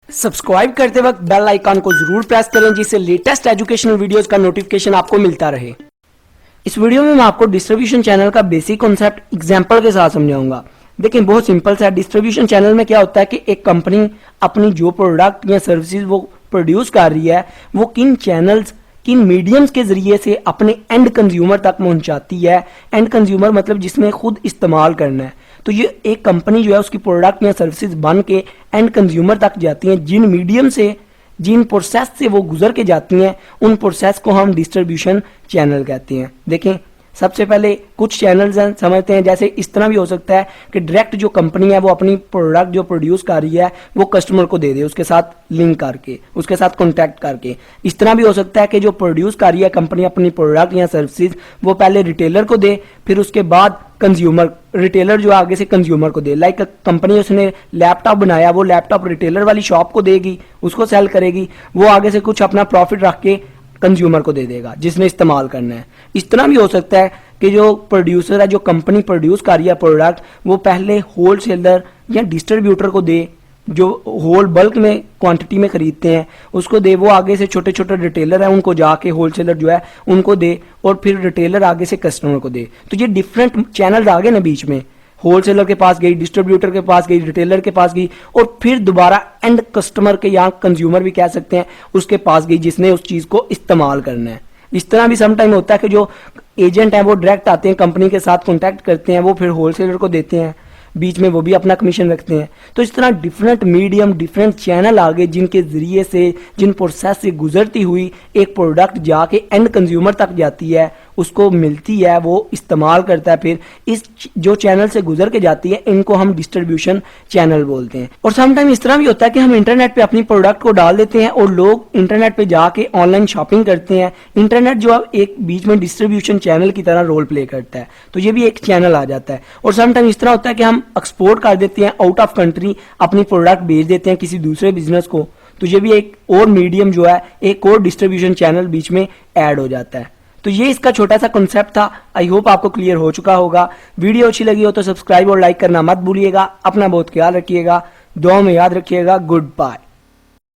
Subscribe करते वक्त bell icon को जरूर प्रेस करें जिससे लेटेस्ट एजुकेशनल वीडियोस का नोटिफिकेशन आपको मिलता रहे। इस वीडियो में मैं आपको डिस्ट्रीब्यूशन चैनल का बेसिक कॉन्सेप्ट एग्जांपल के साथ समझाऊंगा। देखिए बहुत सिंपल सा है। डिस्ट्रीब्यूशन चैनल में क्या होता है कि एक कंपनी अपनी जो प्रोडक्ट या सर्विसेज वो प्रोड्यूस कर रही है वो किन चैनल्स किन मीडियम्स के जरिए से अपने एंड कंज्यूमर तक पहुंचाती है। एंड कंज्यूमर मतलब जिसने खुद इस्तेमाल करना है। तो ये एक कंपनी जो है उसकी प्रोडक्ट या सर्विसेज बन के एंड कंज्यूमर तक जाती हैं। जिन मीडियम से जिन प्रोसेस से वो गुजर के जाती हैं उन प्रोसेस को हम डिस्ट्रीब्यूशन चैनल कहते हैं। देखें सबसे पहले कुछ चैनल्स हैं समझते हैं। जैसे इस तरह भी हो सकता है कि डायरेक्ट जो कंपनी है वो अपनी प्रोडक्ट जो प्रोड्यूस कर रही है वो कस्टमर को दे दे उसके साथ लिंक करके उसके साथ कॉन्टैक्ट करके। इस तरह भी हो सकता है कि जो प्रोड्यूस कर रही है कंपनी अपनी प्रोडक्ट या सर्विसेज वो पहले रिटेलर को दे फिर उसके बाद कंज्यूमर रिटेलर जो आगे से कंज्यूमर को दे। लाइक कंपनी उसने लैपटॉप बनाया वो लैपटॉप रिटेलर वाली शॉप को देगी उसको सेल करेगी वो आगे से कुछ अपना प्रॉफिट रख के कंज्यूमर को दे देगा जिसने इस्तेमाल करना है। इस तरह भी हो सकता है कि जो प्रोड्यूसर है जो कंपनी प्रोड्यूस कर रही है प्रोडक्ट वो पहले होलसेलर या डिस्ट्रीब्यूटर को दे जो होल बल्क में क्वांटिटी में खरीदते हैं उसको दे। वो आगे से छोटे छोटे रिटेलर है उनको जाके होलसेलर जो है उनको दे और फिर रिटेलर आगे से कस्टमर को दे। तो ये डिफरेंट चैनल्स आ गए ना बीच में। होलसेलर के पास गई डिस्ट्रीब्यूटर के पास गई रिटेलर के पास गई और फिर दोबारा एंड कस्टमर के या कंज्यूमर भी कह सकते हैं उसके पास गई जिसने उस चीज को इस्तेमाल करना है। इस तरह भी सम टाइम होता है कि जो एजेंट है वो डायरेक्ट आते हैं कंपनी के साथ कॉन्टैक्ट करते हैं वो फिर होलसेलर को देते हैं बीच में वो भी अपना कमीशन रखते हैं। तो इस तरह डिफरेंट मीडियम डिफरेंट चैनल आ गए जिनके जरिए से जिन प्रोसेस से गुजरती हुई एक प्रोडक्ट जाके एंड कंज्यूमर तक जाती है उसको मिलती है वो इस्तेमाल करता है। फिर इस जो चैनल से गुजर के जाती है इनको हम डिस्ट्रीब्यूशन चैनल बोलते हैं। और समटाइम इस तरह भी होता है कि हम इंटरनेट पे अपनी प्रोडक्ट को डाल देते हैं और लोग इंटरनेट पे जाके ऑनलाइन शॉपिंग करते हैं। इंटरनेट जो अब एक बीच में डिस्ट्रीब्यूशन चैनल की तरह रोल प्ले करता है तो ये भी एक चैनल आ जाता है। और समटाइम इस तरह होता है कि हम एक्सपोर्ट कर देते हैं आउट ऑफ कंट्री अपनी प्रोडक्ट भेज देते हैं किसी दूसरे बिजनेस को। तो ये भी एक और मीडियम जो है एक और डिस्ट्रीब्यूशन चैनल बीच में ऐड हो जाता है। तो ये इसका छोटा सा कॉन्सेप्ट था। आई होप आपको क्लियर हो चुका होगा। वीडियो अच्छी लगी हो तो सब्सक्राइब और लाइक करना मत भूलिएगा। अपना बहुत ख्याल रखिएगा। दुआ में याद रखिएगा। Good bye.